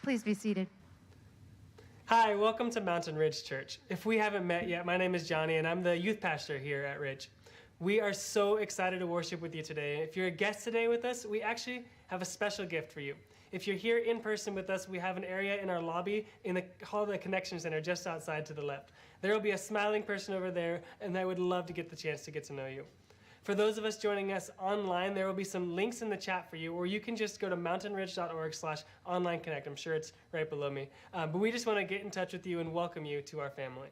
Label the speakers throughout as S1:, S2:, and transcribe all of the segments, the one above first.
S1: Please be seated.
S2: Hi, welcome to Mountain Ridge Church. If we haven't met yet, my name is Johnny and I'm the youth pastor here at Ridge. We are so excited to worship with you today. If you're a guest today with us, we actually have a special gift for you. If you're here in person with us, we have an area in our lobby in the Hall of the Connection Center just outside to the left. There will be a smiling person over there, and I would love to get the chance to get to know you. For those of us joining us online, there will be some links in the chat for you, or you can just go to mountainridge.org/onlineconnect. I'm sure it's right below me. But we just want to get in touch with you and welcome you to our family.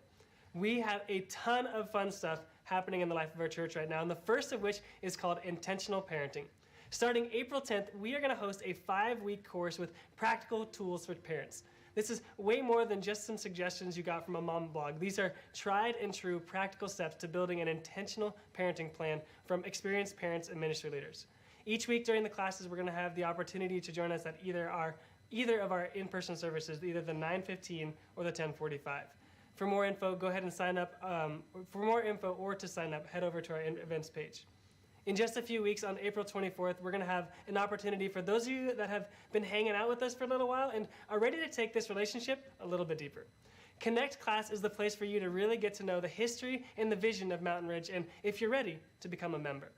S2: We have a ton of fun stuff happening in the life of our church right now, and the first of which is called Intentional Parenting. Starting April 10th, we are going to host a 5-week course with practical tools for parents. This is way more than just some suggestions you got from a mom blog. These are tried and true practical steps to building an intentional parenting plan from experienced parents and ministry leaders. Each week during the classes, we're going to have the opportunity to join us at either of our in-person services, either the 9:15 or the 10:45. For more info, go ahead and sign up. For more info or to sign up, head over to our events page. In just a few weeks, on April 24th, we're going to have an opportunity for those of you that have been hanging out with us for a little while and are ready to take this relationship a little bit deeper. Connect class is the place for you to really get to know the history and the vision of Mountain Ridge, and if you're ready, to become a member.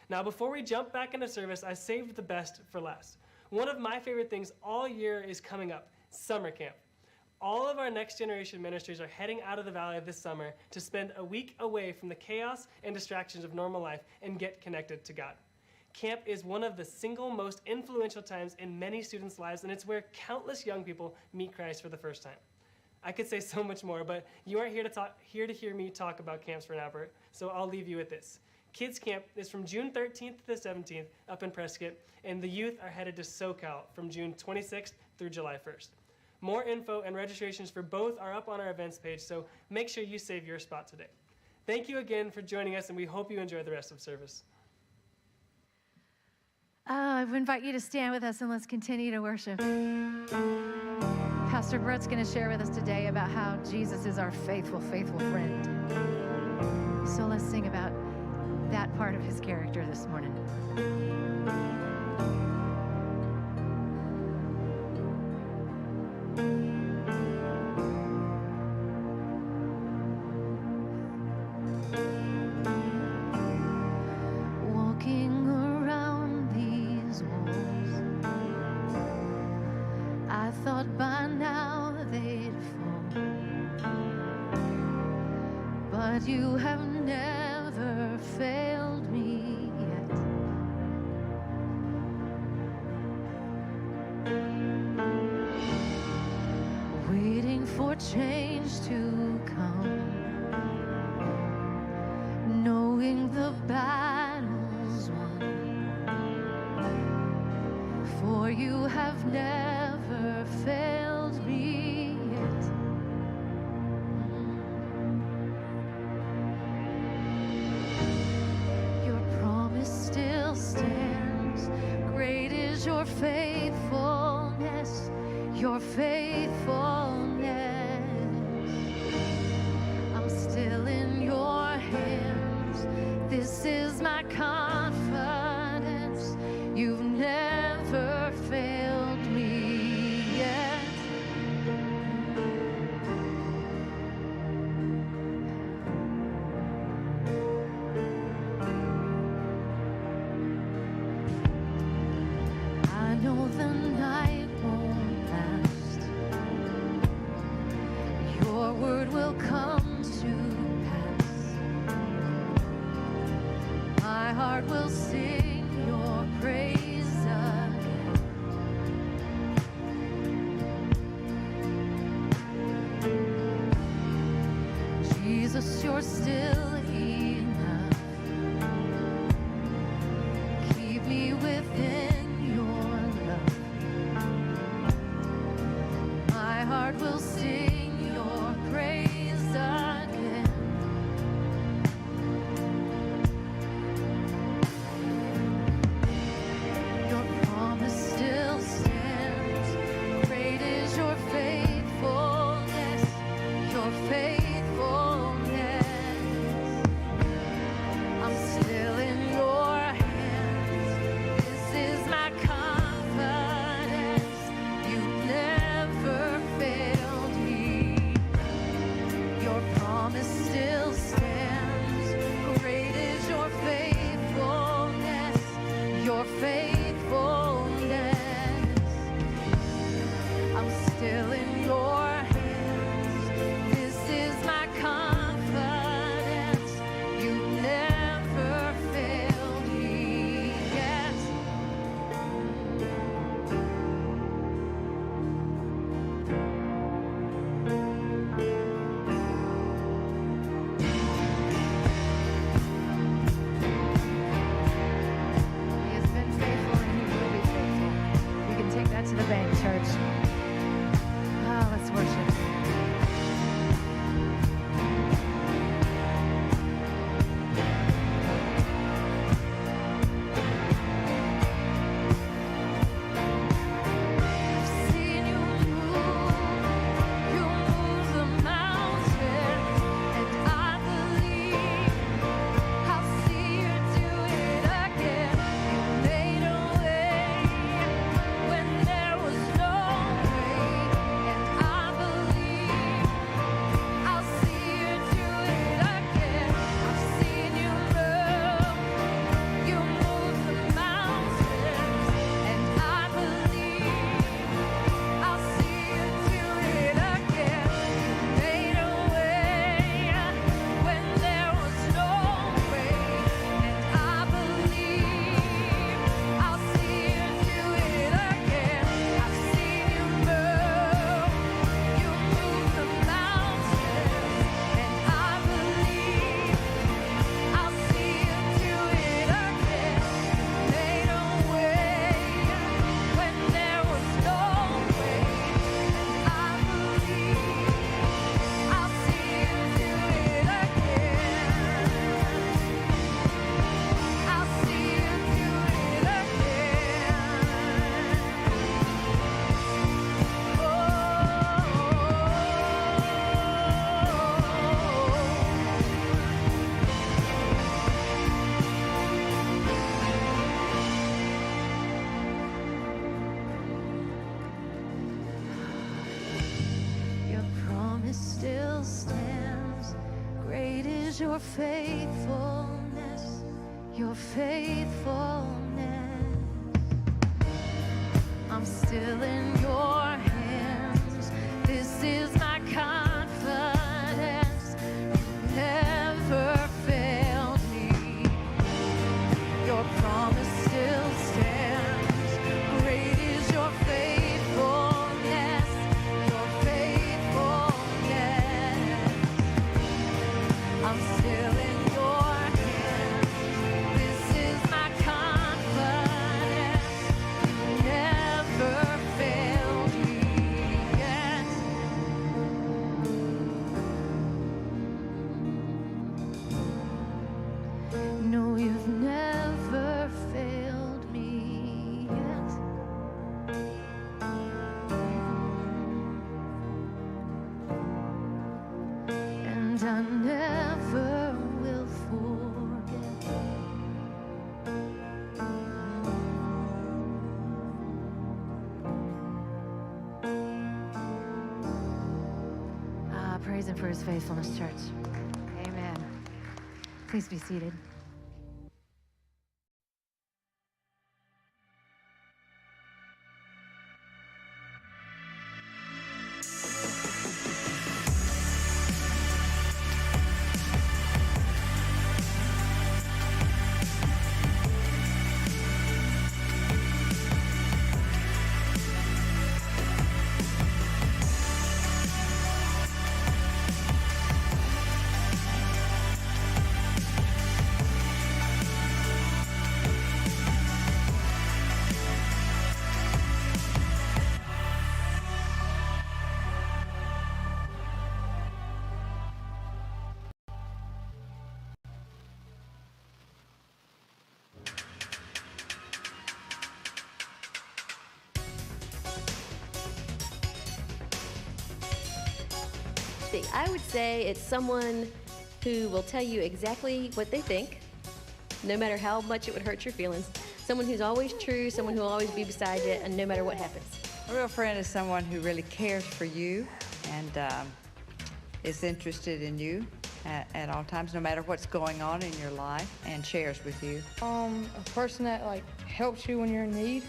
S2: Now, before we jump back into service, I saved the best for last. One of my favorite things all year is coming up, summer camp. All of our Next Generation ministries are heading out of the valley this summer to spend a week away from the chaos and distractions of normal life and get connected to God. Camp is one of the single most influential times in many students' lives, and it's where countless young people meet Christ for the first time. I could say so much more, but you aren't here to hear me talk about camps for an hour, so I'll leave you with this. Kids Camp is from June 13th to the 17th up in Prescott, and the youth are headed to SoCal from June 26th through July 1st. More info and registrations for both are up on our events page, so make sure you save your spot today. Thank you again for joining us, and we hope you enjoy the rest of service.
S1: I invite you to stand with us and let's continue to worship. Pastor Brett's going to share with us today about how Jesus is our faithful, faithful friend. So let's sing about that part of his character this morning.
S3: You have never failed me yet. Waiting for change to come, knowing the battle's won, for you have never failed me yet. Still stands. Great is your faithfulness, your faithfulness. I'm still in your hands. This is my confidence. You've never failed me yet. Know the night won't last. Your word will come to pass. My heart will sing your praise again. Jesus, you're still enough. Keep me within. My heart will sing your praise again. Your promise still stands. Great is your faithfulness, your faithfulness.
S1: the bank, church. Oh, let's worship. Your faithfulness, your faithfulness. I'm still in your hands. This is my confidence. You never failed me. Your promise still stands. Great is your faithfulness, your faithfulness. I'm still in your hands. This is my confidence. You never failed me yet. No, you've never failed me yet. And I never will forget. Praise him for his faithfulness, church. Amen. Please be seated.
S4: I would say it's someone who will tell you exactly what they think, no matter how much it would hurt your feelings. Someone who's always true, someone who will always be beside you, and no matter what happens.
S5: A real friend is someone who really cares for you and is interested in you at all times, no matter what's going on in your life, and shares with you.
S6: A person that helps you when you're in need.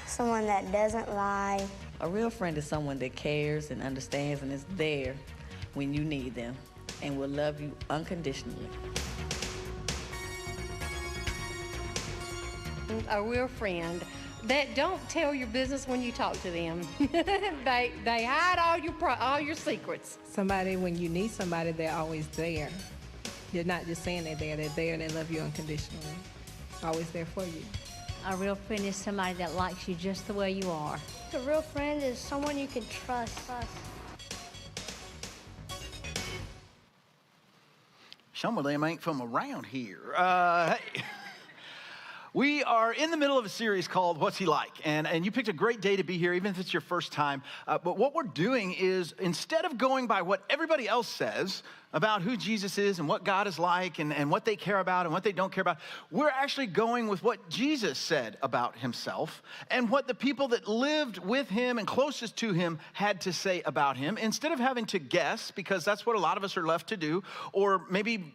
S7: Someone that doesn't lie.
S8: A real friend is someone that cares and understands and is there when you need them and will love you unconditionally.
S9: A real friend that don't tell your business when you talk to them. they hide all your secrets.
S6: Somebody, when you need somebody, they're always there. You're not just saying they're there and they love you unconditionally. Always there for you.
S10: A real friend is somebody that likes you just the way you are.
S7: A real friend is someone you can trust.
S10: Some of them ain't from around here. Hey. We are in the middle of a series called What's He Like? And you picked a great day to be here, even if it's your first time. But what we're doing is, instead of going by what everybody else says about who Jesus is and what God is like and what they care about and what they don't care about, we're actually going with what Jesus said about himself and what the people that lived with him and closest to him had to say about him, instead of having to guess, because that's what a lot of us are left to do, or maybe,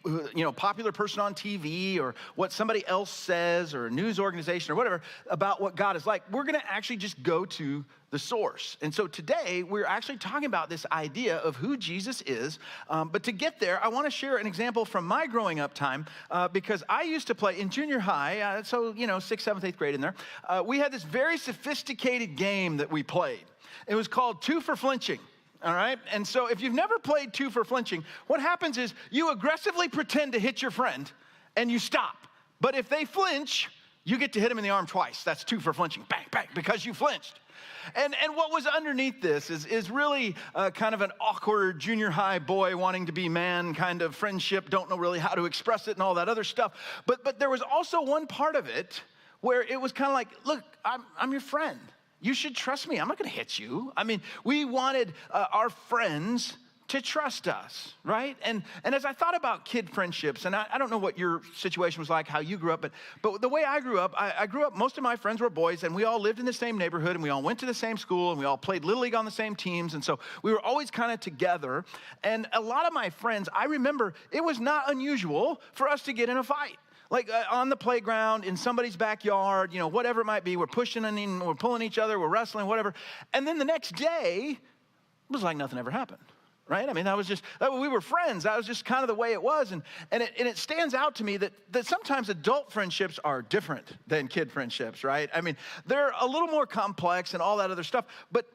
S10: popular person on TV or what somebody else says or a news organization or whatever about what God is like. We're going to actually just go to the source. And so today we're actually talking about this idea of who Jesus is. But to get there, I want to share an example from my growing up time, because I used to play in junior high, 6th, 7th, 8th grade in there. We had this very sophisticated game that we played. It was called Two for Flinching. All right. And so if you've never played Two for Flinching, what happens is you aggressively pretend to hit your friend and you stop. But if they flinch, you get to hit them in the arm twice. That's 2 for flinching. Bang, bang, because you flinched. And what was underneath this is really kind of an awkward junior high boy wanting to be man kind of friendship, don't know really how to express it and all that other stuff. But there was also one part of it where it was kind of like, look, I'm your friend. You should trust me. I'm not going to hit you. I mean, we wanted our friends to trust us, right? And as I thought about kid friendships, and I don't know what your situation was like, how you grew up, but the way I grew up, most of my friends were boys, and we all lived in the same neighborhood, and we all went to the same school, and we all played Little League on the same teams, and so we were always kind of together. And a lot of my friends, I remember it was not unusual for us to get in a fight. Like on the playground, in somebody's backyard, whatever it might be, we're pushing and we're pulling each other, we're wrestling, whatever. And then the next day, it was like nothing ever happened. Right? I mean, we were friends. That was just kind of the way it was. And it stands out to me that sometimes adult friendships are different than kid friendships, right? I mean, they're a little more complex and all that other stuff. But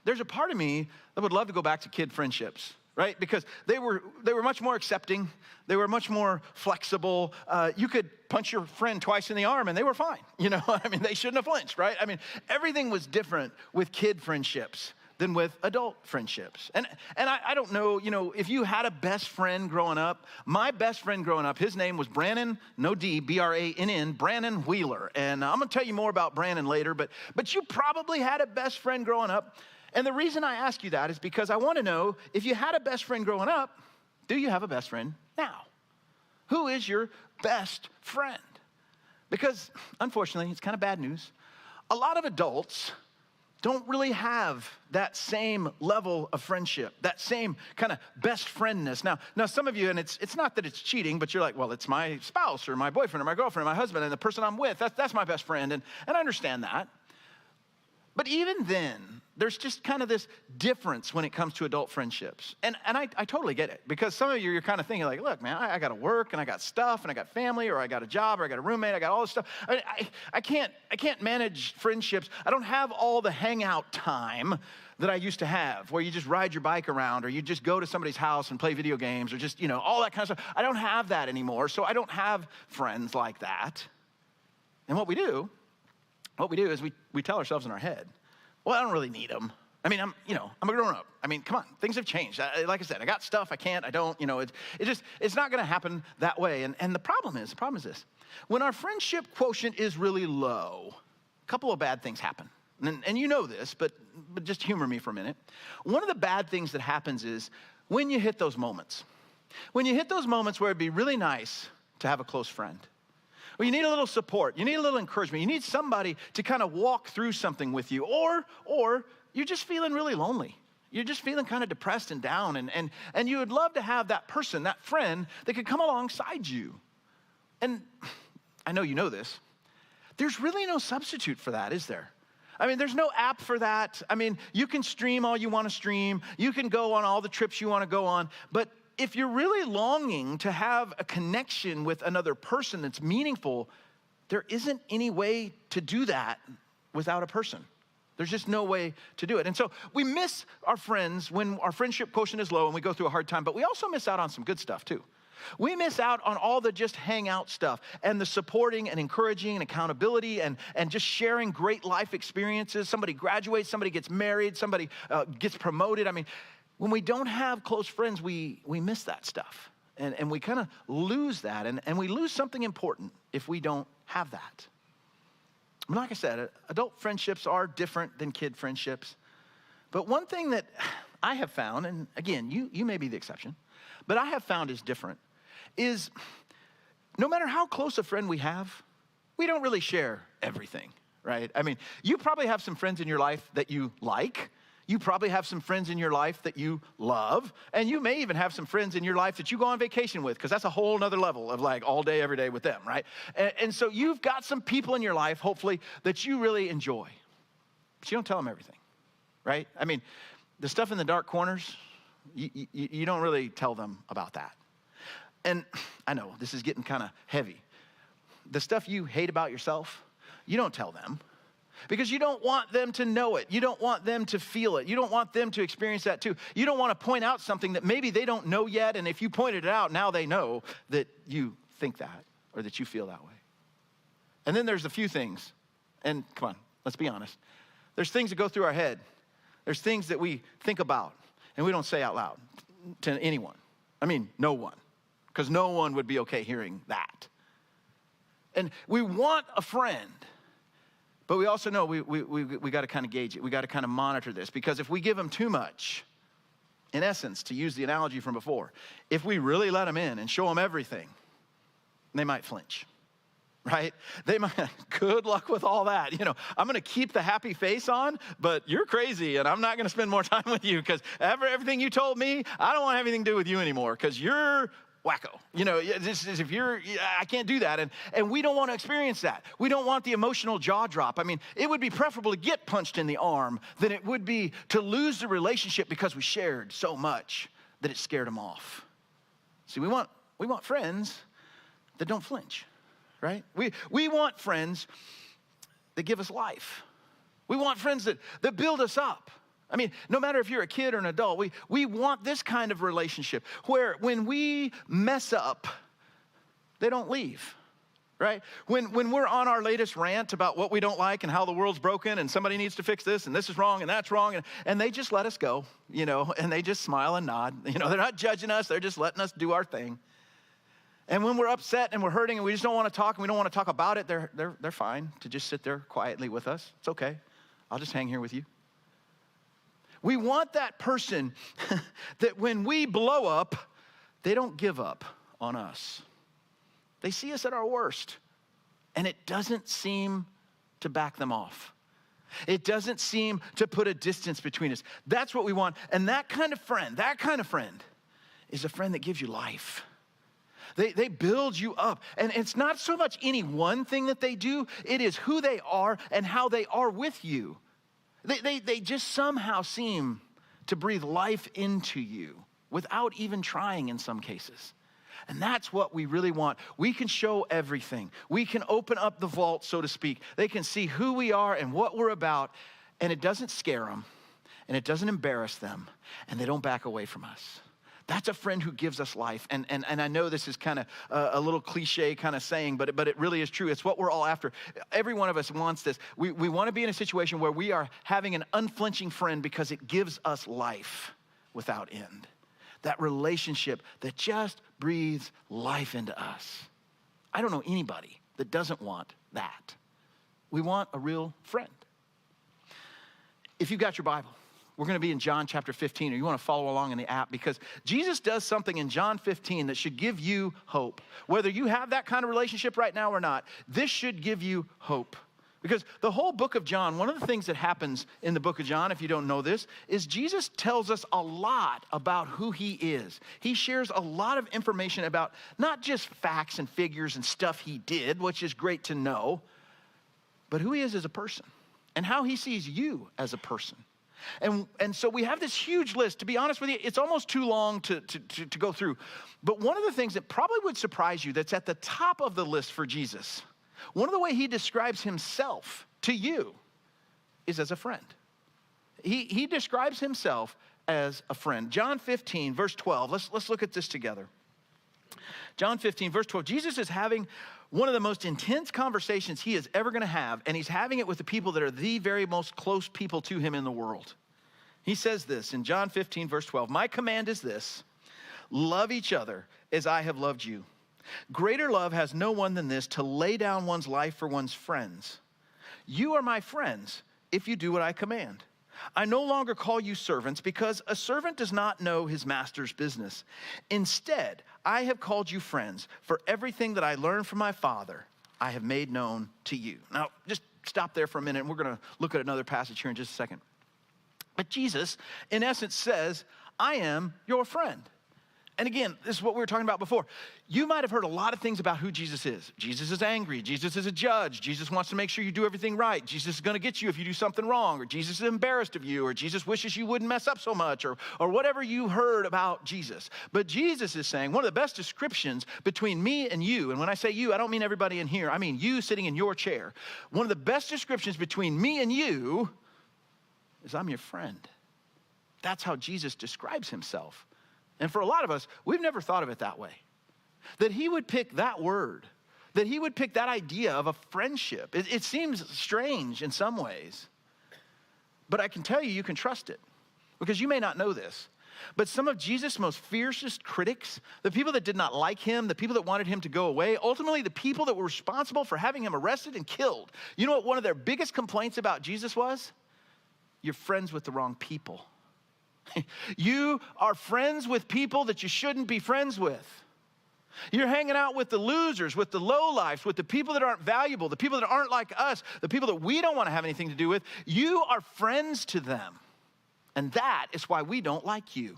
S10: there's a part of me that would love to go back to kid friendships, right? Because they were much more accepting. They were much more flexible. You could punch your friend twice in the arm and they were fine. I mean, they shouldn't have flinched, right? I mean, everything was different with kid friendships than with adult friendships. And I don't know, if you had a best friend growing up. My best friend growing up, his name was Brannon, no D, B-R-A-N-N, Brannon Wheeler. And I'm gonna tell you more about Brannon later, but you probably had a best friend growing up. And the reason I ask you that is because I wanna know, if you had a best friend growing up, do you have a best friend now? Who is your best friend? Because unfortunately, it's kind of bad news. A lot of adults don't really have that same level of friendship, that same kind of best friendness. Now some of you, and it's not that it's cheating, but you're like, well, it's my spouse or my boyfriend or my girlfriend or my husband and the person I'm with, that's my best friend, and I understand that. But even then, there's just kind of this difference when it comes to adult friendships. And I totally get it, because some of you, you're kind of thinking like, look, man, I got to work and I got stuff and I got family, or I got a job, or I got a roommate, I got all this stuff. I can't manage friendships. I don't have all the hangout time that I used to have, where you just ride your bike around, or you just go to somebody's house and play video games, or just, all that kind of stuff. I don't have that anymore, so I don't have friends like that. And what we do is we tell ourselves in our head, well, I don't really need them. I mean, I'm a grown up. I mean, come on, things have changed. Like I said, I got stuff, I can't, I don't, it's not gonna happen that way. And the problem is this. When our friendship quotient is really low, a couple of bad things happen. And you know this, but just humor me for a minute. One of the bad things that happens is when you hit those moments. When you hit those moments where it'd be really nice to have a close friend. Well, you need a little support. You need a little encouragement. You need somebody to kind of walk through something with you. Or you're just feeling really lonely. You're just feeling kind of depressed and down. And you would love to have that person, that friend, that could come alongside you. And I know you know this. There's really no substitute for that, is there? I mean, there's no app for that. I mean, you can stream all you want to stream. You can go on all the trips you want to go on. But if you're really longing to have a connection with another person that's meaningful, there isn't any way to do that without a person. There's just no way to do it. And so we miss our friends when our friendship quotient is low and we go through a hard time, but we also miss out on some good stuff too. We miss out on all the just hang out stuff and the supporting and encouraging and accountability and just sharing great life experiences. Somebody graduates, somebody gets married, somebody gets promoted. I mean, when we don't have close friends, we miss that stuff. And we kind of lose that. And we lose something important if we don't have that. I mean, like I said, adult friendships are different than kid friendships. But one thing that I have found, and again, you may be the exception, but I have found is different, is no matter how close a friend we have, we don't really share everything, right? I mean, you probably have some friends in your life that you like. You probably have some friends in your life that you love. And you may even have some friends in your life that you go on vacation with, because that's a whole nother level of like all day, every day with them, right? And so you've got some people in your life, hopefully, that you really enjoy. But you don't tell them everything, right? I mean, the stuff in the dark corners, you don't really tell them about that. And I know this is getting kind of heavy. The stuff you hate about yourself, you don't tell them because you don't want them to know it. You don't want them to feel it. You don't want them to experience that too. You don't want to point out something that maybe they don't know yet. And if you pointed it out, now they know that you think that or that you feel that way. And then there's a few things. And come on, let's be honest. There's things that go through our head. There's things that we think about and we don't say out loud to anyone. I mean, no one. Because no one would be okay hearing that. And we want a friend, but we also know we got to kind of gauge it. We got to kind of monitor this, because if we give them too much, in essence, to use the analogy from before, if we really let them in and show them everything, they might flinch, right? They might, good luck with all that. You know, I'm going to keep the happy face on, but you're crazy and I'm not going to spend more time with you because everything you told me, I don't want to have anything to do with you anymore because you're wacko. You know, I can't do that. And we don't want to experience that. We don't want the emotional jaw drop. I mean, it would be preferable to get punched in the arm than it would be to lose the relationship because we shared so much that it scared them off. See, we want friends that don't flinch, right? We want friends that give us life. We want friends that build us up. I mean, no matter if you're a kid or an adult, we want this kind of relationship where when we mess up, they don't leave, right? When we're on our latest rant about what we don't like and how the world's broken and somebody needs to fix this and this is wrong and that's wrong, and they just let us go, you know, and they just smile and nod. You know, they're not judging us. They're just letting us do our thing. And when we're upset and we're hurting and we just don't want to talk and we don't want to talk about it, they're fine to just sit there quietly with us. It's okay. I'll just hang here with you. We want that person that when we blow up, they don't give up on us. They see us at our worst, and it doesn't seem to back them off. It doesn't seem to put a distance between us. That's what we want. And that kind of friend is a friend that gives you life. They build you up. And it's not so much any one thing that they do. It is who they are and how they are with you. They just somehow seem to breathe life into you without even trying in some cases. And that's what we really want. We can show everything. We can open up the vault, so to speak. They can see who we are and what we're about, and it doesn't scare them, and it doesn't embarrass them, and they don't back away from us. That's a friend who gives us life. And I know this is kind of a little cliche kind of saying, but it really is true. It's what we're all after. Every one of us wants this. We want to be in a situation where we are having an unflinching friend because it gives us life without end. That relationship that just breathes life into us. I don't know anybody that doesn't want that. We want a real friend. If you've got your Bible, we're going to be in John chapter 15, or you want to follow along in the app, because Jesus does something in John 15 that should give you hope. Whether you have that kind of relationship right now or not, this should give you hope. Because the whole book of John, one of the things that happens in the book of John, if you don't know this, is Jesus tells us a lot about who he is. He shares a lot of information about not just facts and figures and stuff he did, which is great to know, but who he is as a person and how he sees you as a person. And so we have this huge list. To be honest with you, it's almost too long to go through. But one of the things that probably would surprise you that's at the top of the list for Jesus, one of the way he describes himself to you is as a friend. He describes himself as a friend. John 15, verse 12. Let's look at this together. John 15, verse 12, Jesus is having one of the most intense conversations he is ever going to have, and he's having it with the people that are the very most close people to him in the world. He says this in John 15, verse 12, my command is this, love each other as I have loved you. Greater love has no one than this, to lay down one's life for one's friends. You are my friends if you do what I command. I no longer call you servants, because a servant does not know his master's business. Instead, I have called you friends, for everything that I learned from my Father, I have made known to you. Now, just stop there for a minute, and we're going to look at another passage here in just a second. But Jesus, in essence, says, I am your friend. And again, this is what we were talking about before. You might have heard a lot of things about who Jesus is. Jesus is angry. Jesus is a judge. Jesus wants to make sure you do everything right. Jesus is going to get you if you do something wrong, or Jesus is embarrassed of you, or Jesus wishes you wouldn't mess up so much, or whatever you heard about Jesus. But Jesus is saying one of the best descriptions between me and you, and when I say you, I don't mean everybody in here. I mean you sitting in your chair. One of the best descriptions between me and you is I'm your friend. That's how Jesus describes himself. And for a lot of us, we've never thought of it that way. That he would pick that word, that he would pick that idea of a friendship. It seems strange in some ways, but I can tell you, you can trust it, because you may not know this, but some of Jesus' most fiercest critics, the people that did not like him, the people that wanted him to go away, ultimately the people that were responsible for having him arrested and killed, you know what one of their biggest complaints about Jesus was? You're friends with the wrong people. You are friends with people that you shouldn't be friends with. You're hanging out with the losers, with the lowlifes, with the people that aren't valuable, the people that aren't like us, the people that we don't want to have anything to do with. You are friends to them. And that is why we don't like you.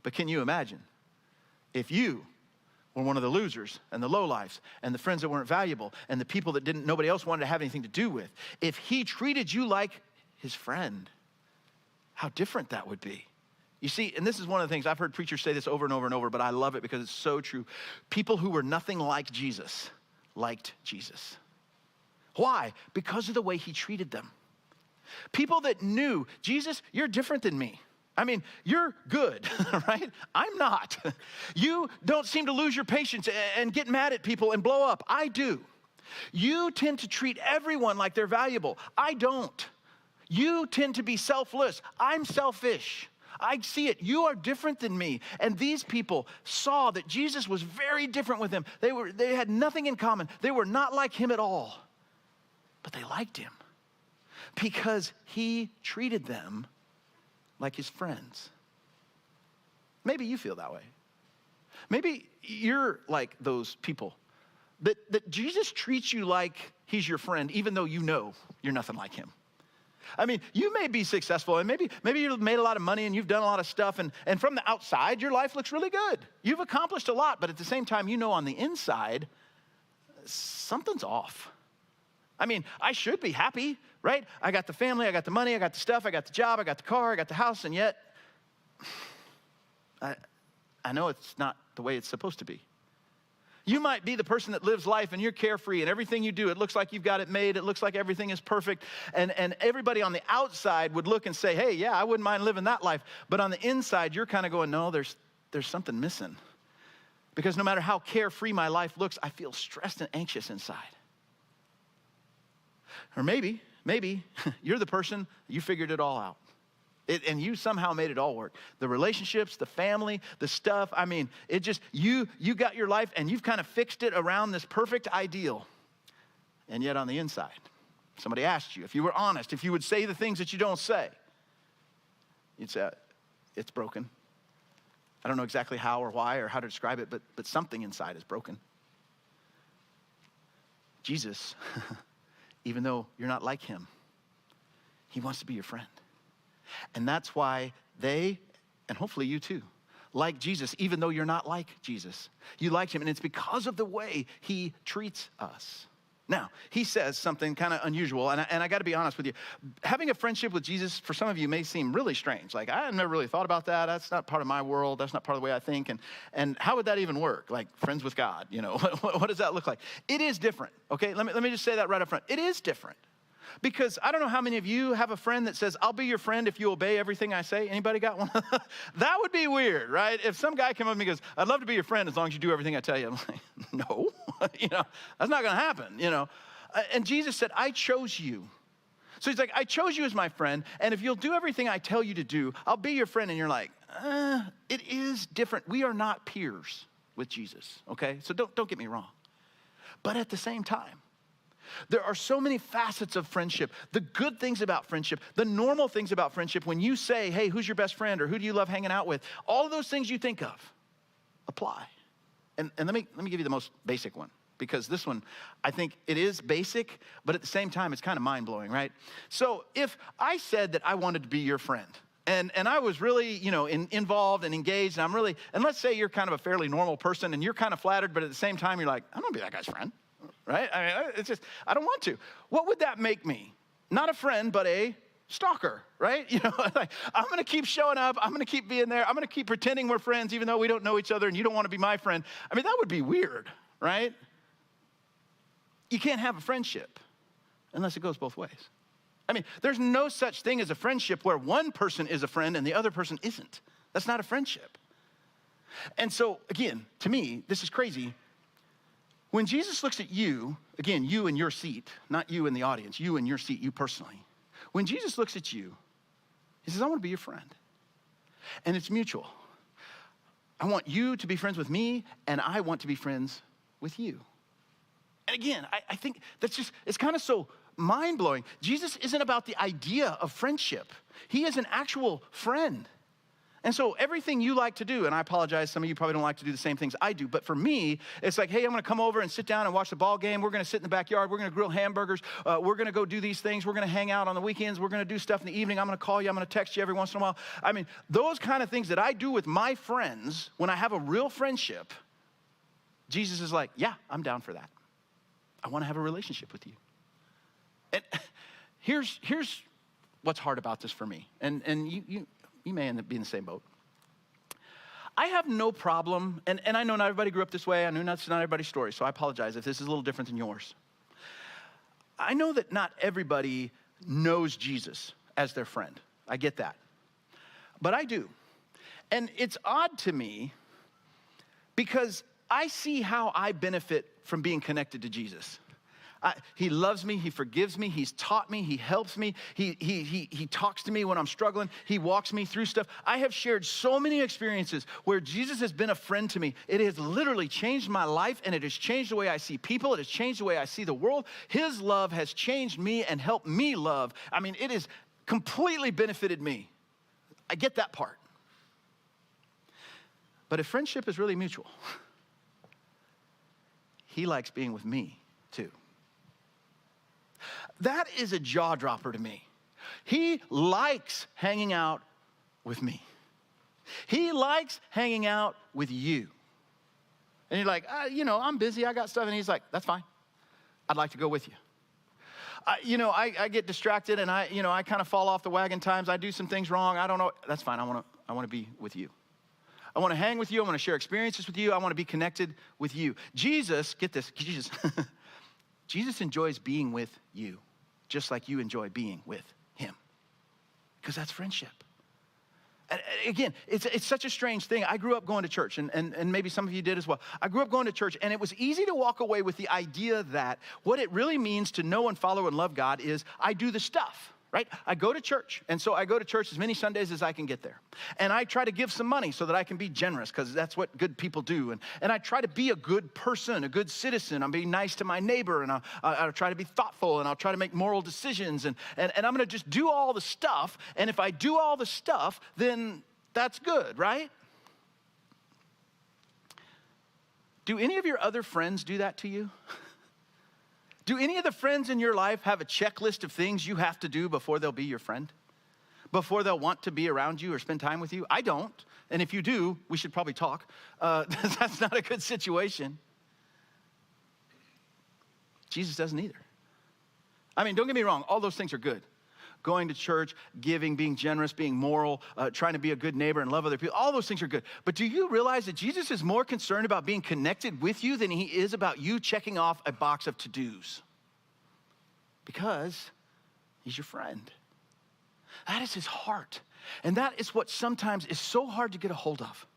S10: But can you imagine if you were one of the losers and the lowlifes and the friends that weren't valuable and the people that nobody else wanted to have anything to do with, if he treated you like his friend? How different that would be. You see, and this is one of the things, I've heard preachers say this over and over and over, but I love it because it's so true. People who were nothing like Jesus liked Jesus. Why? Because of the way he treated them. People that knew, Jesus, you're different than me. I mean, you're good, right? I'm not. You don't seem to lose your patience and get mad at people and blow up. I do. You tend to treat everyone like they're valuable. I don't. You tend to be selfless. I'm selfish. I see it. You are different than me. And these people saw that Jesus was very different with them. They had nothing in common. They were not like him at all. But they liked him because he treated them like his friends. Maybe you feel that way. Maybe you're like those people that Jesus treats you like he's your friend, even though you know you're nothing like him. I mean, you may be successful, and maybe you've made a lot of money and you've done a lot of stuff, and from the outside, your life looks really good. You've accomplished a lot, but at the same time, you know on the inside, something's off. I mean, I should be happy, right? I got the family, I got the money, I got the stuff, I got the job, I got the car, I got the house, and yet, I know it's not the way it's supposed to be. You might be the person that lives life and you're carefree and everything you do, it looks like you've got it made. It looks like everything is perfect. And everybody on the outside would look and say, hey, yeah, I wouldn't mind living that life. But on the inside, you're kind of going, no, there's something missing. Because no matter how carefree my life looks, I feel stressed and anxious inside. Or maybe you're the person, you figured it all out. And you somehow made it all work. The relationships, the family, the stuff. I mean, it just, you got your life and you've kind of fixed it around this perfect ideal. And yet on the inside, somebody asked you, if you were honest, if you would say the things that you don't say, you'd say, it's broken. I don't know exactly how or why or how to describe it, but something inside is broken. Jesus, even though you're not like him, he wants to be your friend. And that's why they, and hopefully you too, like Jesus, even though you're not like Jesus. You liked him, and it's because of the way he treats us. Now, he says something kind of unusual, and I got to be honest with you. Having a friendship with Jesus, for some of you, may seem really strange. Like, I never really thought about that. That's not part of my world. That's not part of the way I think. And how would that even work? Like, friends with God, you know, what does that look like? It is different, okay? Let me just say that right up front. It is different. Because I don't know how many of you have a friend that says, I'll be your friend if you obey everything I say. Anybody got one? That would be weird, right? If some guy came up to me and goes, I'd love to be your friend as long as you do everything I tell you. I'm like, no, that's not going to happen, And Jesus said, I chose you. So he's like, I chose you as my friend, and if you'll do everything I tell you to do, I'll be your friend. And you're like, it is different. We are not peers with Jesus, okay? So don't get me wrong. But at the same time, there are so many facets of friendship, the good things about friendship, the normal things about friendship. When you say, hey, who's your best friend, or who do you love hanging out with? All of those things you think of apply. And let me give you the most basic one, because this one, I think it is basic, but at the same time, it's kind of mind-blowing, right? So if I said that I wanted to be your friend, and I was really, involved and engaged, and let's say you're kind of a fairly normal person, and you're kind of flattered, but at the same time, you're like, I'm gonna be that guy's friend. Right? I mean, it's just, I don't want to. What would that make me? Not a friend, but a stalker, right? Like, I'm going to keep showing up. I'm going to keep being there. I'm going to keep pretending we're friends even though we don't know each other and you don't want to be my friend. I mean, that would be weird, right? You can't have a friendship unless it goes both ways. I mean, there's no such thing as a friendship where one person is a friend and the other person isn't. That's not a friendship. And so, again, to me, this is crazy. When Jesus looks at you, again, you in your seat, not you in the audience, you in your seat, you personally. When Jesus looks at you, he says, I want to be your friend. And it's mutual. I want you to be friends with me, and I want to be friends with you. And again, I think that's just, it's kind of so mind-blowing. Jesus isn't about the idea of friendship. He is an actual friend. And so everything you like to do, and I apologize, some of you probably don't like to do the same things I do, but for me, it's like, hey, I'm gonna come over and sit down and watch the ball game. We're gonna sit in the backyard. We're gonna grill hamburgers. We're gonna go do these things. We're gonna hang out on the weekends. We're gonna do stuff in the evening. I'm gonna call you. I'm gonna text you every once in a while. I mean, those kind of things that I do with my friends when I have a real friendship, Jesus is like, yeah, I'm down for that. I wanna have a relationship with you. And here's what's hard about this for me, and you may end up being in the same boat. I have no problem, and I know not everybody grew up this way. I know that's not everybody's story, so I apologize if this is a little different than yours. I know that not everybody knows Jesus as their friend. I get that. But I do. And it's odd to me because I see how I benefit from being connected to Jesus. He loves me, he forgives me, he's taught me, he helps me, he talks to me when I'm struggling, he walks me through stuff. I have shared so many experiences where Jesus has been a friend to me. It has literally changed my life, and it has changed the way I see people. It has changed the way I see the world. His love has changed me and helped me love. I mean, it has completely benefited me. I get that part. But if friendship is really mutual, he likes being with me too. That is a jaw dropper to me. He likes hanging out with me. He likes hanging out with you. And you're like, I'm busy, I got stuff. And he's like, that's fine. I'd like to go with you. I get distracted and I kind of fall off the wagon times. I do some things wrong. I don't know. That's fine. I want to be with you. I want to hang with you. I want to share experiences with you. I want to be connected with you. Jesus, get this, Jesus enjoys being with you, just like you enjoy being with him, because that's friendship. And again, it's such a strange thing. I grew up going to church, and maybe some of you did as well. I grew up going to church, and it was easy to walk away with the idea that what it really means to know and follow and love God is I do the stuff, right? I go to church, and so I go to church as many Sundays as I can get there. And I try to give some money so that I can be generous, because that's what good people do. And I try to be a good person, a good citizen. I'm being nice to my neighbor, and I'll try to be thoughtful, and I'll try to make moral decisions. And I'm going to just do all the stuff. And if I do all the stuff, then that's good, right? Do any of your other friends do that to you? Do any of the friends in your life have a checklist of things you have to do before they'll be your friend? Before they'll want to be around you or spend time with you? I don't. And if you do, we should probably talk. That's not a good situation. Jesus doesn't either. I mean, don't get me wrong. All those things are good. Going to church, giving, being generous, being moral, trying to be a good neighbor and love other people. All those things are good. But do you realize that Jesus is more concerned about being connected with you than he is about you checking off a box of to-dos? Because He's your friend. That is his heart. And that is what sometimes is so hard to get a hold of.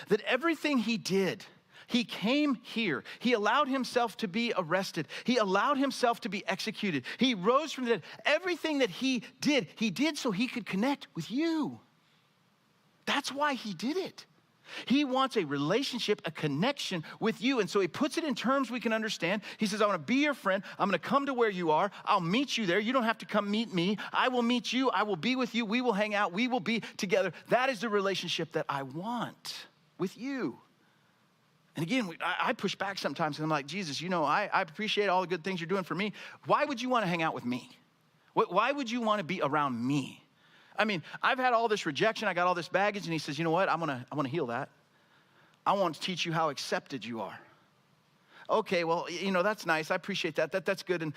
S10: That everything he did, he came here. He allowed himself to be arrested. He allowed himself to be executed. He rose from the dead. Everything that he did so he could connect with you. That's why he did it. He wants a relationship, a connection with you. And so he puts it in terms we can understand. He says, I want to be your friend. I'm going to come to where you are. I'll meet you there. You don't have to come meet me. I will meet you. I will be with you. We will hang out. We will be together. That is the relationship that I want with you. And again, I push back sometimes, and I'm like, Jesus, you know, I appreciate all the good things you're doing for me. Why would you want to hang out with me? Why would you want to be around me? I mean, I've had all this rejection. I got all this baggage. And he says, you know what? I want to heal that. I want to teach you how accepted you are. Okay, well, you know, that's nice. I appreciate that. That's good.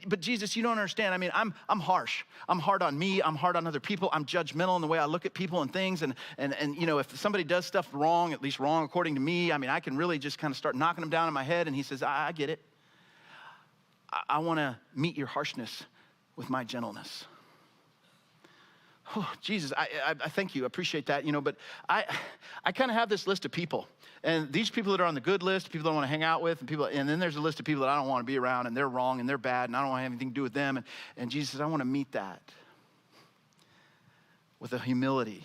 S10: But Jesus, you don't understand. I mean, I'm harsh. I'm hard on me. I'm hard on other people. I'm judgmental in the way I look at people and things. And you know, if somebody does stuff wrong, at least wrong according to me, I mean, I can really just kind of start knocking them down in my head. And he says, I get it. I want to meet your harshness with my gentleness. Oh, Jesus, I thank you. I appreciate that, you know, but I kind of have this list of people. And these people that are on the good list, people that I want to hang out with, and then there's a list of people that I don't want to be around, and they're wrong, and they're bad, and I don't want to have anything to do with them. And Jesus says, I want to meet that with a humility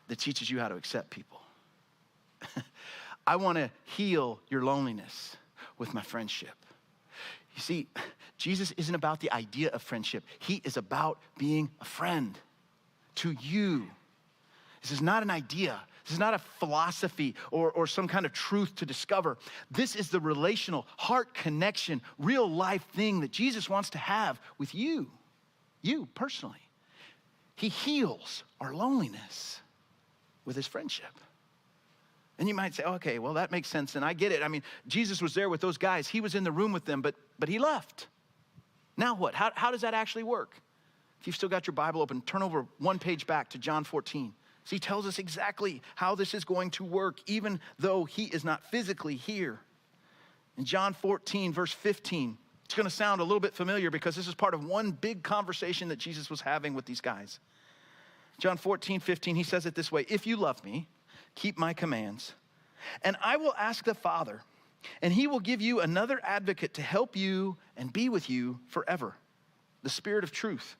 S10: that teaches you how to accept people. I want to heal your loneliness with my friendship. You see, Jesus isn't about the idea of friendship. He is about being a friend to you. This is not an idea. This is not a philosophy or some kind of truth to discover. This is the relational heart connection, real life thing that Jesus wants to have with you personally. He heals our loneliness with his friendship. And you might say, okay, well, that makes sense, and I get it. I mean, Jesus was there with those guys. He was in the room with them, but he left. Now what? How does that actually work? If you've still got your Bible open, turn over one page back to John 14. So he tells us exactly how this is going to work, even though he is not physically here. In John 14, verse 15, it's going to sound a little bit familiar because this is part of one big conversation that Jesus was having with these guys. John 14, 15, he says it this way, if you love me, keep my commands, and I will ask the Father, and he will give you another advocate to help you and be with you forever, the Spirit of truth.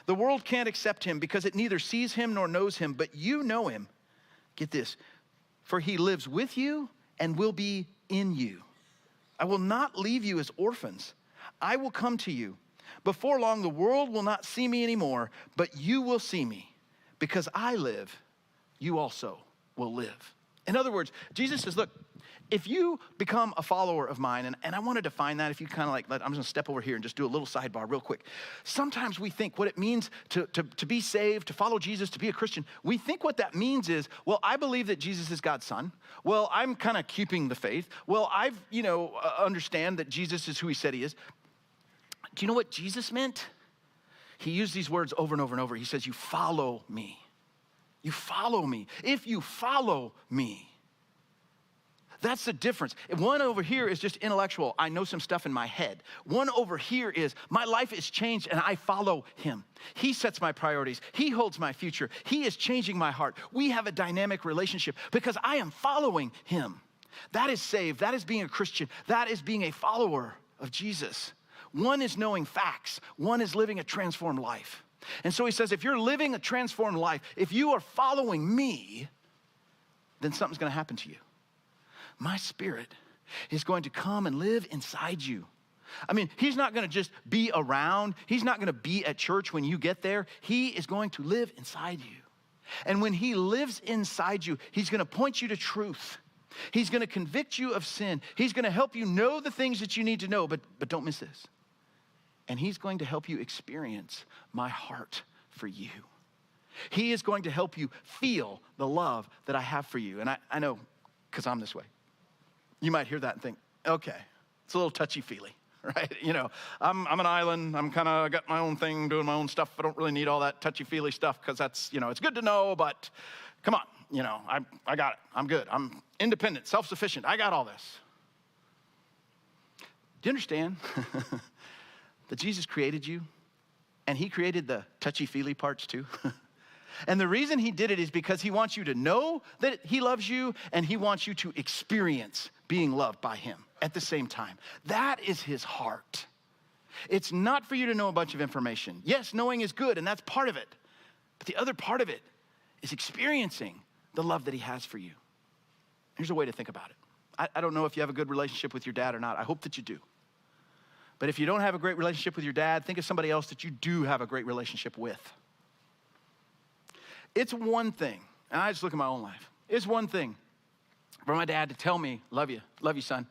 S10: The world can't accept him because it neither sees him nor knows him, but you know him. Get this, for he lives with you and will be in you. I will not leave you as orphans. I will come to you. Before long, the world will not see me anymore, but you will see me. Because I live, you also will live. In other words, Jesus says, look, if you become a follower of mine, and I want to define that, if you kind of like, I'm just going to step over here and just do a little sidebar real quick. Sometimes we think what it means to be saved, to follow Jesus, to be a Christian, we think what that means is, well, I believe that Jesus is God's son. Well, I'm kind of keeping the faith. Well, understand that Jesus is who he said he is. Do you know what Jesus meant? He used these words over and over and over. He says, you follow me. You follow me. If you follow me. That's the difference. One over here is just intellectual. I know some stuff in my head. One over here is my life is changed and I follow him. He sets my priorities. He holds my future. He is changing my heart. We have a dynamic relationship because I am following him. That is saved. That is being a Christian. That is being a follower of Jesus. One is knowing facts. One is living a transformed life. And so he says, if you're living a transformed life, if you are following me, then something's going to happen to you. My Spirit is going to come and live inside you. I mean, he's not going to just be around. He's not going to be at church when you get there. He is going to live inside you. And when he lives inside you, he's going to point you to truth. He's going to convict you of sin. He's going to help you know the things that you need to know, but don't miss this. And he's going to help you experience my heart for you. He is going to help you feel the love that I have for you. And I know, because I'm this way. You might hear that and think, okay, it's a little touchy-feely, right? You know, I'm an island. I'm kind of got my own thing, doing my own stuff. I don't really need all that touchy-feely stuff because that's, it's good to know, but come on, I got it. I'm good. I'm independent, self-sufficient. I got all this. Do you understand that Jesus created you And he created the touchy-feely parts too. And the reason he did it is because he wants you to know that he loves you, and he wants you to experience being loved by him at the same time. That is his heart. It's not for you to know a bunch of information. Yes, knowing is good, and that's part of it. But the other part of it is experiencing the love that he has for you. Here's a way to think about it. I don't know if you have a good relationship with your dad or not. I hope that you do. But if you don't have a great relationship with your dad, think of somebody else that you do have a great relationship with. It's one thing, and I just look at my own life. It's one thing for my dad to tell me, love you, son.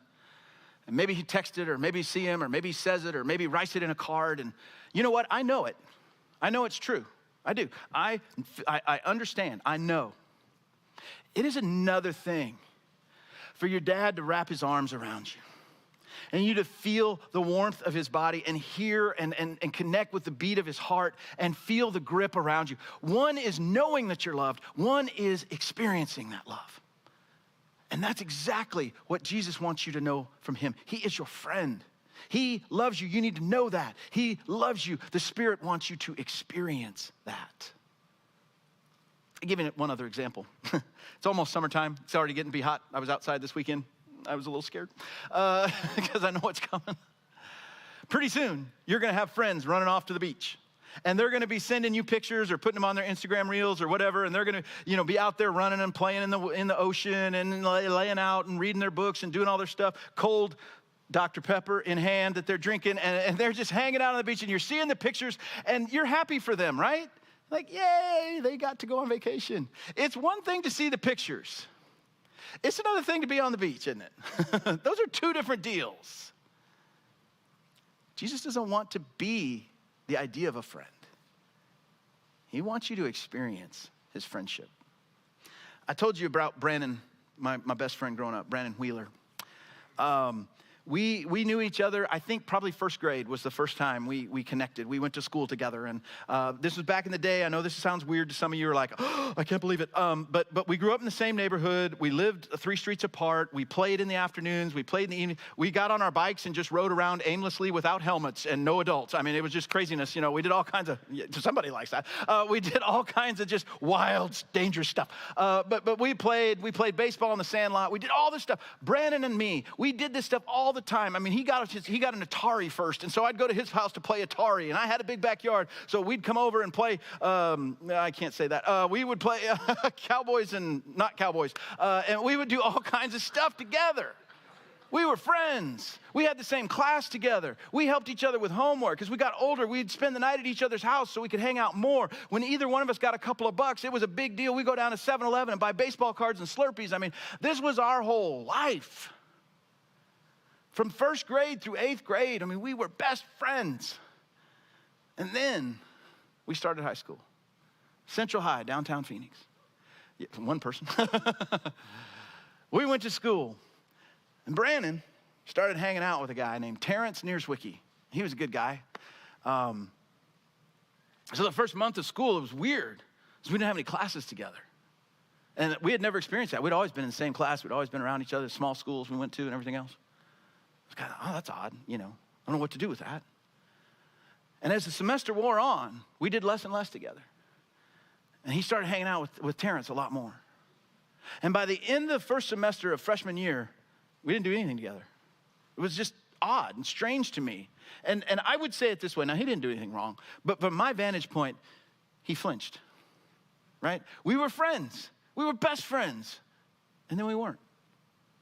S10: And maybe he texted, or maybe you see him, or maybe he says it, or maybe he writes it in a card. And you know what? I know it. I know it's true. I do. I understand. I know. It is another thing for your dad to wrap his arms around you, and you to feel the warmth of his body and hear and connect with the beat of his heart and feel the grip around you. One is knowing that you're loved. One is experiencing that love. And that's exactly what Jesus wants you to know from him. He is your friend. He loves you. You need to know that. He loves you. The Spirit wants you to experience that. I'll give you one other example. It's almost summertime. It's already getting to be hot. I was outside this weekend. I was a little scared because I know what's coming. Pretty soon, you're going to have friends running off to the beach. And they're going to be sending you pictures or putting them on their Instagram reels or whatever. And they're going to, be out there running and playing in the ocean and laying out and reading their books and doing all their stuff. Cold Dr. Pepper in hand that they're drinking. And they're just hanging out on the beach. And you're seeing the pictures. And you're happy for them, right? Like, yay, they got to go on vacation. It's one thing to see the pictures. It's another thing to be on the beach, isn't it? Those are two different deals. Jesus doesn't want to be the idea of a friend. He wants you to experience his friendship. I told you about Brandon, my best friend growing up, Brandon Wheeler. We knew each other, I think probably first grade was the first time we connected. We went to school together, and this was back in the day. I know this sounds weird to some of you. Are like, oh, I can't believe it. But we grew up in the same neighborhood. We lived 3 streets apart. We played in the afternoons. We played in the evening. We got on our bikes and just rode around aimlessly without helmets and no adults. I mean, it was just craziness. We did all kinds of, somebody likes that. We did all kinds of just wild, dangerous stuff. But we played baseball in the sandlot. We did all this stuff. Brandon and me, we did this stuff all the time. I mean, he got an Atari first, and so I'd go to his house to play Atari, and I had a big backyard, so we'd come over and play, I can't say that. We would play cowboys and not cowboys, and we would do all kinds of stuff together. We were friends. We had the same class together. We helped each other with homework. As we got older, we'd spend the night at each other's house so we could hang out more. When either one of us got a couple of bucks, it was a big deal. We'd go down to 7-Eleven and buy baseball cards and Slurpees. I mean, this was our whole life. From first grade through 8th grade, I mean, we were best friends. And then we started high school. Central High, downtown Phoenix. Yeah, one person. We went to school. And Brandon started hanging out with a guy named Terrence Nierswicki. He was a good guy. So the first month of school, it was weird because we didn't have any classes together. And we had never experienced that. We'd always been in the same class. We'd always been around each other, small schools we went to and everything else. It was kind of, that's odd, I don't know what to do with that. And as the semester wore on, we did less and less together. And he started hanging out with Terrence a lot more. And by the end of the first semester of freshman year, we didn't do anything together. It was just odd and strange to me. And I would say it this way. Now, he didn't do anything wrong. But from my vantage point, he flinched, right? We were friends. We were best friends. And then we weren't.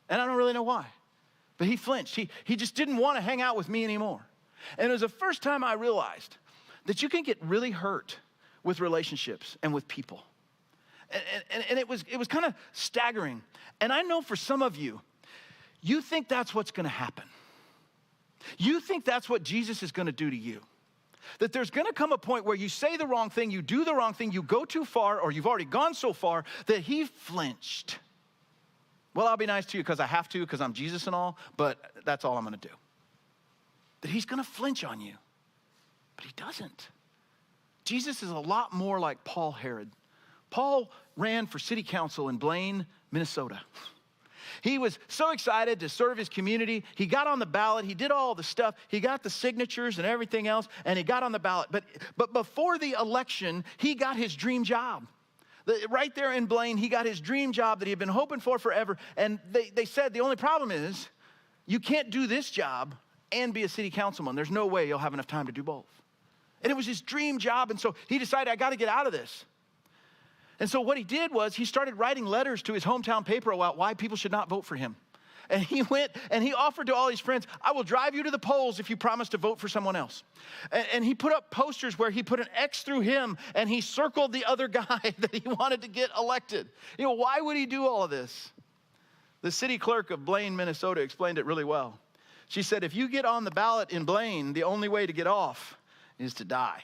S10: And I don't really know why. But he flinched. He just didn't want to hang out with me anymore. And it was the first time I realized that you can get really hurt with relationships and with people. And it was kind of staggering. And I know for some of you, you think that's what's going to happen. You think that's what Jesus is going to do to you. That there's going to come a point where you say the wrong thing, you do the wrong thing, you go too far, or you've already gone so far that he flinched. Well, I'll be nice to you because I have to, because I'm Jesus and all, but that's all I'm going to do. That he's going to flinch on you, but he doesn't. Jesus is a lot more like Paul Herod. Paul ran for city council in Blaine, Minnesota. He was so excited to serve his community. He got on the ballot. He did all the stuff. He got the signatures and everything else, and he got on the ballot. But before the election, he got his dream job. Right there in Blaine, he got his dream job that he had been hoping for forever. And they said the only problem is you can't do this job and be a city councilman. There's no way you'll have enough time to do both. And it was his dream job. And so he decided, I got to get out of this. And so what he did was he started writing letters to his hometown paper about why people should not vote for him. And he went and he offered to all his friends, I will drive you to the polls if you promise to vote for someone else. And he put up posters where he put an X through him and he circled the other guy that he wanted to get elected. You know, why would he do all of this? The city clerk of Blaine, Minnesota explained it really well. She said, if you get on the ballot in Blaine, the only way to get off is to die.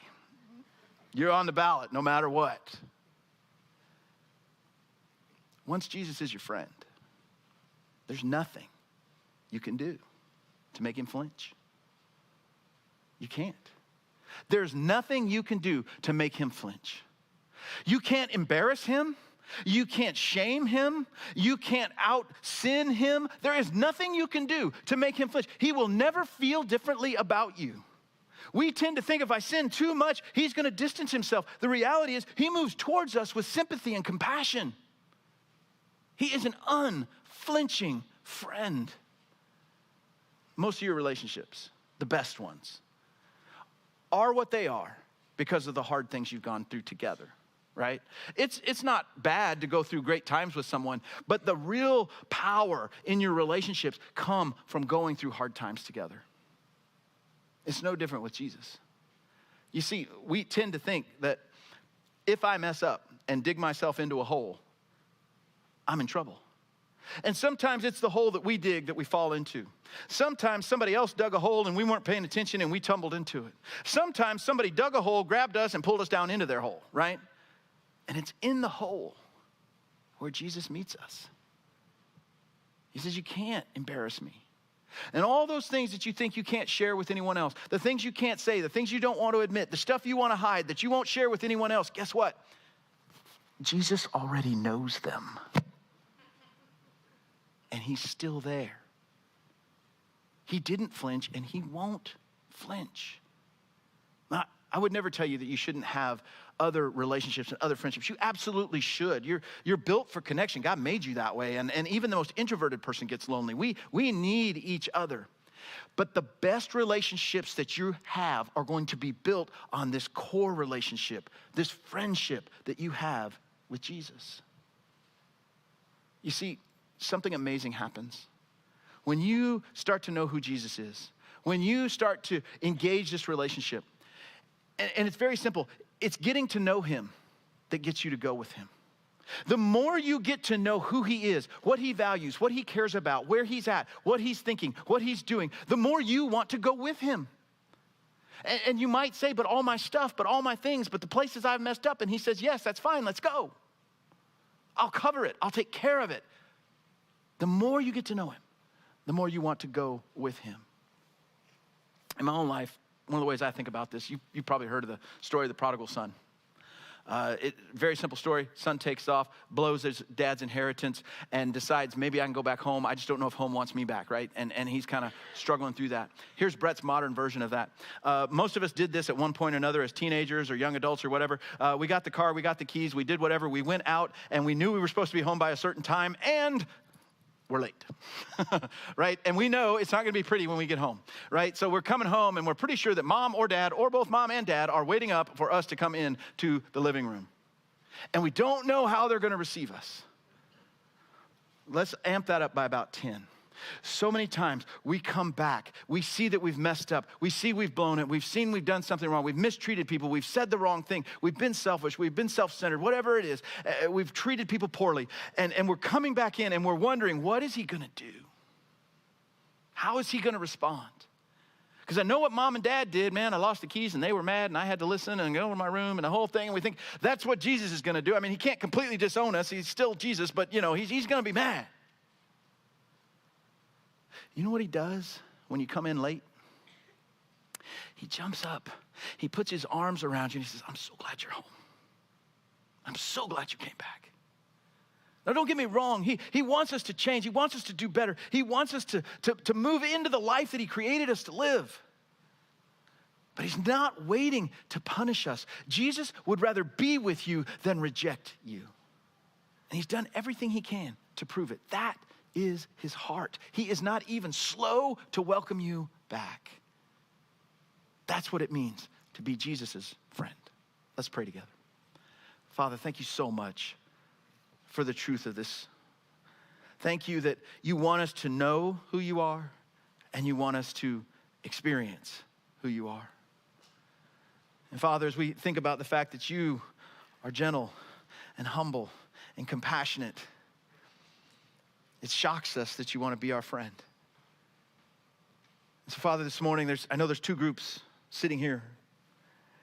S10: You're on the ballot no matter what. Once Jesus is your friend, there's nothing you can do to make him flinch. You can't. There's nothing you can do to make him flinch. You can't embarrass him. You can't shame him. You can't out-sin him. There is nothing you can do to make him flinch. He will never feel differently about you. We tend to think if I sin too much, he's going to distance himself. The reality is he moves towards us with sympathy and compassion. He is an unflinching friend. Most of your relationships, the best ones, are what they are because of the hard things you've gone through together, right? It's not bad to go through great times with someone, but the real power in your relationships come from going through hard times together. It's no different with Jesus. You see, we tend to think that if I mess up and dig myself into a hole, I'm in trouble. And sometimes it's the hole that we dig that we fall into. Sometimes somebody else dug a hole and we weren't paying attention and we tumbled into it. Sometimes somebody dug a hole, grabbed us, and pulled us down into their hole, right? And it's in the hole where Jesus meets us. He says, you can't embarrass me. And all those things that you think you can't share with anyone else, the things you can't say, the things you don't want to admit, the stuff you want to hide that you won't share with anyone else, guess what? Jesus already knows them. And he's still there. He didn't flinch, and he won't flinch. Now, I would never tell you that you shouldn't have other relationships and other friendships. You absolutely should. You're built for connection. God made you that way, and even the most introverted person gets lonely. We need each other. But the best relationships that you have are going to be built on this core relationship, this friendship that you have with Jesus. You see, something amazing happens. When you start to know who Jesus is, when you start to engage this relationship, and it's very simple, it's getting to know him that gets you to go with him. The more you get to know who he is, what he values, what he cares about, where he's at, what he's thinking, what he's doing, the more you want to go with him. And you might say, but all my stuff, but all my things, but the places I've messed up. And he says, yes, that's fine, let's go. I'll cover it, I'll take care of it. The more you get to know him, the more you want to go with him. In my own life, one of the ways I think about this, you've probably heard of the story of the prodigal son. Very simple story. Son takes off, blows his dad's inheritance, and decides maybe I can go back home. I just don't know if home wants me back, right? And he's kind of struggling through that. Here's Brett's modern version of that. Most of us did this at one point or another as teenagers or young adults or whatever. We got the car, we got the keys, we did whatever. We went out, and we knew we were supposed to be home by a certain time, and we're late, right? And we know it's not gonna be pretty when we get home, right? So we're coming home and we're pretty sure that mom or dad, or both mom and dad, are waiting up for us to come in to the living room. And we don't know how they're gonna receive us. Let's amp that up by about 10. So many times we come back, we see that we've messed up, we see we've blown it, we've seen we've done something wrong, we've mistreated people, we've said the wrong thing, we've been selfish, we've been self-centered, whatever it is, we've treated people poorly, and we're coming back in and we're wondering, what is he gonna do? How is he gonna respond? Because I know what mom and dad did, man, I lost the keys and they were mad and I had to listen and go to my room and the whole thing, and we think that's what Jesus is gonna do. I mean, he can't completely disown us, he's still Jesus, but you know, he's gonna be mad. You know what he does when you come in late? He jumps up, he puts his arms around you and he says, I'm so glad you're home. I'm so glad you came back. Now, don't get me wrong. He wants us to change. He wants us to do better. He wants us to move into the life that he created us to live. But he's not waiting to punish us. Jesus would rather be with you than reject you. And he's done everything he can to prove it. That is his heart. He is not even slow to welcome you back. That's what it means to be Jesus' friend. Let's pray together. Father, thank you so much for the truth of this. Thank you that you want us to know who you are and you want us to experience who you are. And Father, as we think about the fact that you are gentle and humble and compassionate, it shocks us that you want to be our friend. And so Father, this morning, I know there's two groups sitting here,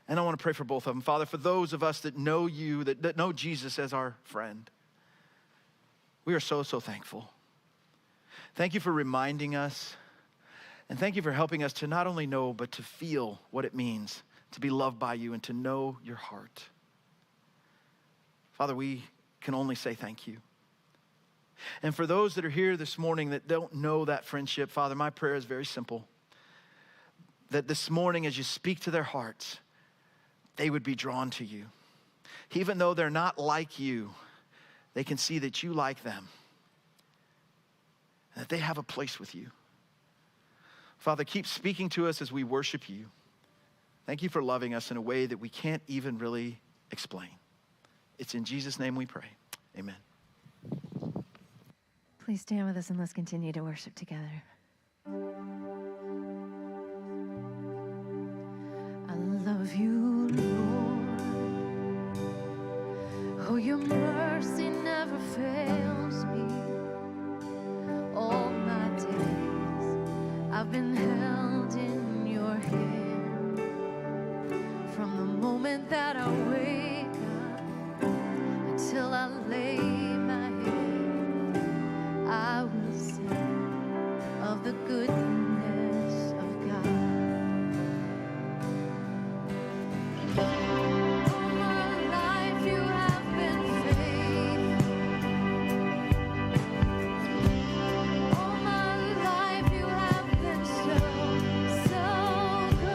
S10: and I want to pray for both of them. Father, for those of us that know you, that know Jesus as our friend, we are so, so thankful. Thank you for reminding us, and thank you for helping us to not only know, but to feel what it means to be loved by you and to know your heart. Father, we can only say thank you. And for those that are here this morning that don't know that friendship, Father, my prayer is very simple. That this morning, as you speak to their hearts, they would be drawn to you. Even though they're not like you, they can see that you like them and that they have a place with you. Father, keep speaking to us as we worship you. Thank you for loving us in a way that we can't even really explain. It's in Jesus' name we pray. Amen.
S1: Please stand with us and let's continue to worship together. I love you, Lord. Oh, your mercy never fails me. All my days I've been held in your hand. From the moment that I wake up until I lay my head, I will sing of the goodness of God. All my life you have been faithful. All my life you have been so, so good.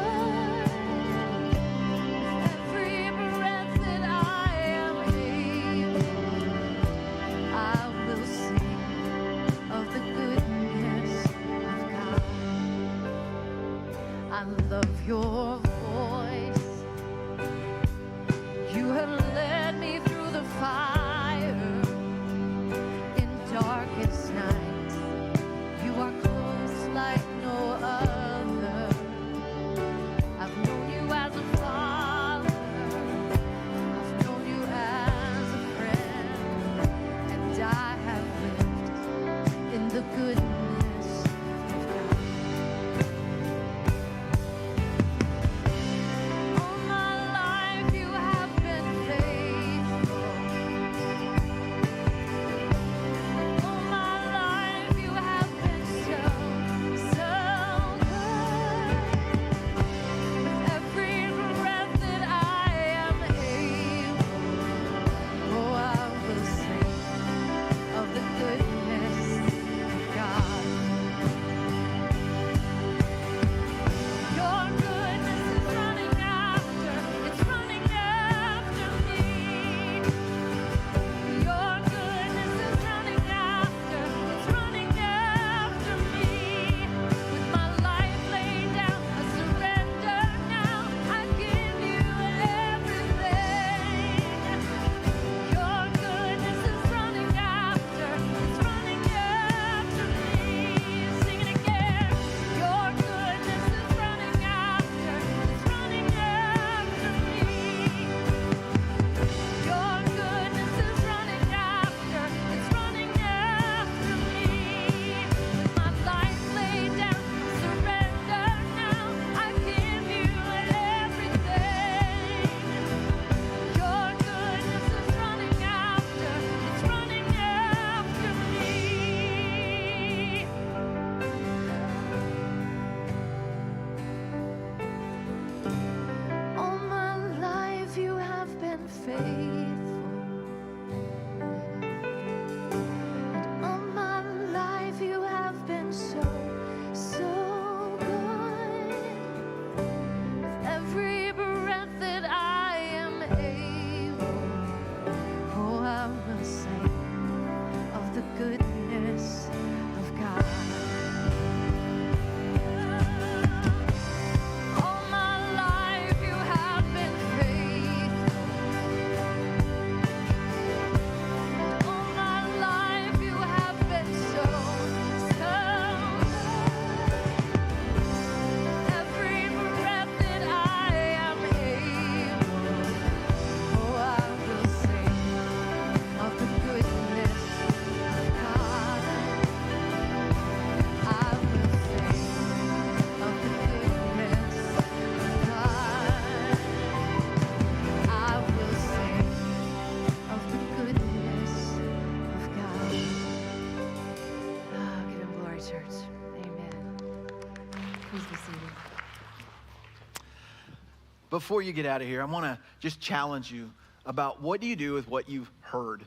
S10: before you get out of here, I want to just challenge you about what do you do with what you've heard.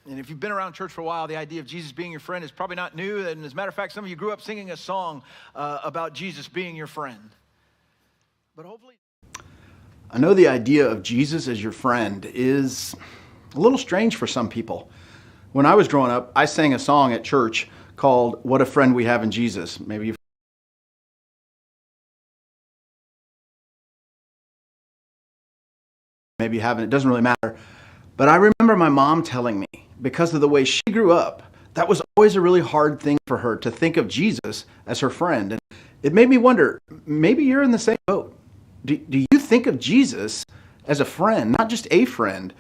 S10: And if you've been around church for a while, the idea of Jesus being your friend is probably not new. And as a matter of fact, some of you grew up singing a song about Jesus being your friend. But hopefully...
S11: I know the idea of Jesus as your friend is a little strange for some people. When I was growing up, I sang a song at church called What a Friend We Have in Jesus. Maybe you've maybe you haven't, it doesn't really matter. But I remember my mom telling me, because of the way she grew up, that was always a really hard thing for her to think of Jesus as her friend. And it made me wonder, maybe you're in the same boat. Do you think of Jesus as a friend, not just a friend,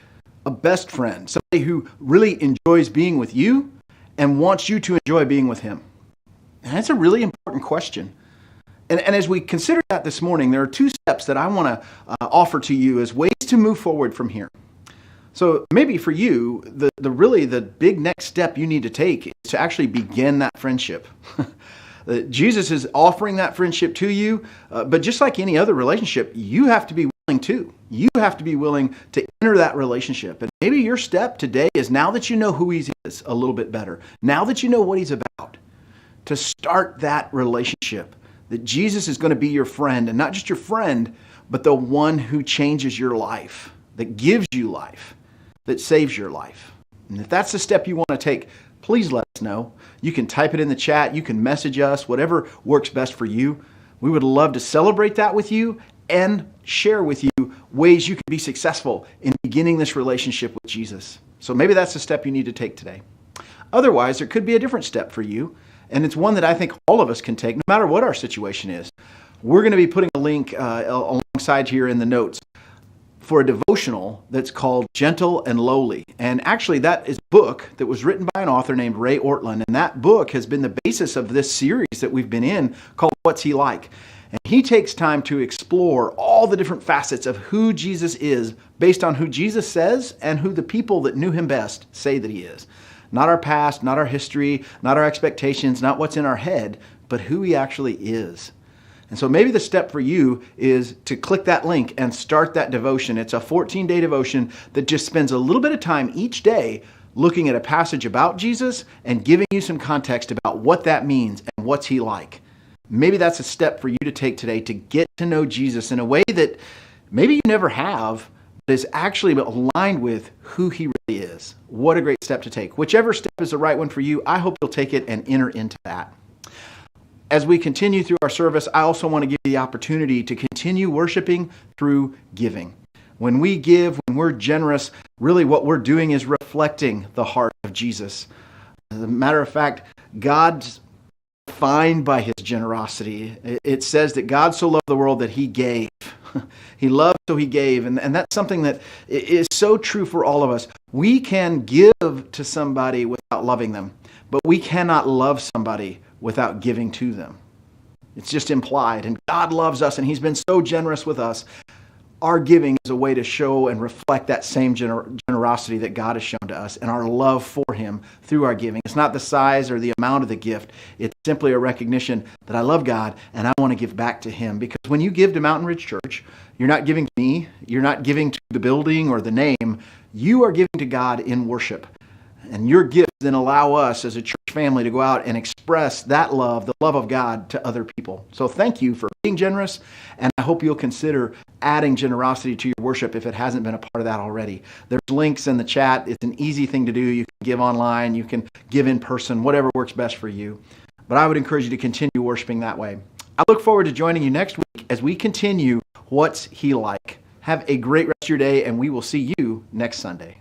S11: a best friend, somebody who really enjoys being with you and wants you to enjoy being with him? And that's a really important question. And as we consider that this morning, there are two steps that I want to offer to you as ways to move forward from here. So maybe for you, the big next step you need to take is to actually begin that friendship. Jesus is offering that friendship to you, but just like any other relationship, you have to be willing to. You have to be willing to enter that relationship. And maybe your step today is, now that you know who he is a little bit better, now that you know what he's about, to start that relationship. That Jesus is going to be your friend, and not just your friend, but the one who changes your life, that gives you life, that saves your life. And if that's the step you want to take, please let us know. You can type it in the chat, you can message us, whatever works best for you. We would love to celebrate that with you and share with you ways you can be successful in beginning this relationship with Jesus. So maybe that's the step you need to take today. Otherwise, there could be a different step for you. And it's one that I think all of us can take, no matter what our situation is. We're going to be putting a link alongside here in the notes for a devotional that's called Gentle and Lowly. And actually, that is a book that was written by an author named Ray Ortlund. And that book has been the basis of this series that we've been in called What's He Like? And he takes time to explore all the different facets of who Jesus is based on who Jesus says and who the people that knew him best say that he is. Not our past, not our history, not our expectations, not what's in our head, but who he actually is. And so maybe the step for you is to click that link and start that devotion. It's a 14-day devotion that just spends a little bit of time each day looking at a passage about Jesus and giving you some context about what that means and what's he like. Maybe that's a step for you to take today to get to know Jesus in a way that maybe you never have, but is actually aligned with who he really is. What a great step to take. Whichever step is the right one for you, I hope you'll take it and enter into that. As we continue through our service, I also want to give you the opportunity to continue worshiping through giving. When we give, when we're generous, really what we're doing is reflecting the heart of Jesus. As a matter of fact, God's defined by his generosity. It says that God so loved the world that he gave. He loved, so he gave. And that's something that is so true for all of us. We can give to somebody without loving them, but we cannot love somebody without giving to them. It's just implied. And God loves us, and he's been so generous with us. Our giving is a way to show and reflect that same generosity that God has shown to us and our love for him through our giving. It's not the size or the amount of the gift. It's simply a recognition that I love God and I want to give back to him. Because when you give to Mountain Ridge Church, you're not giving to me, you're not giving to the building or the name, you are giving to God in worship. And your gifts then allow us as a church family to go out and express that love, the love of God, to other people. So thank you for being generous, and I hope you'll consider adding generosity to your worship if it hasn't been a part of that already. There's links in the chat. It's an easy thing to do. You can give online, you can give in person, whatever works best for you. But I would encourage you to continue worshiping that way. I look forward to joining you next week as we continue What's He Like? Have a great rest of your day, and we will see you next Sunday.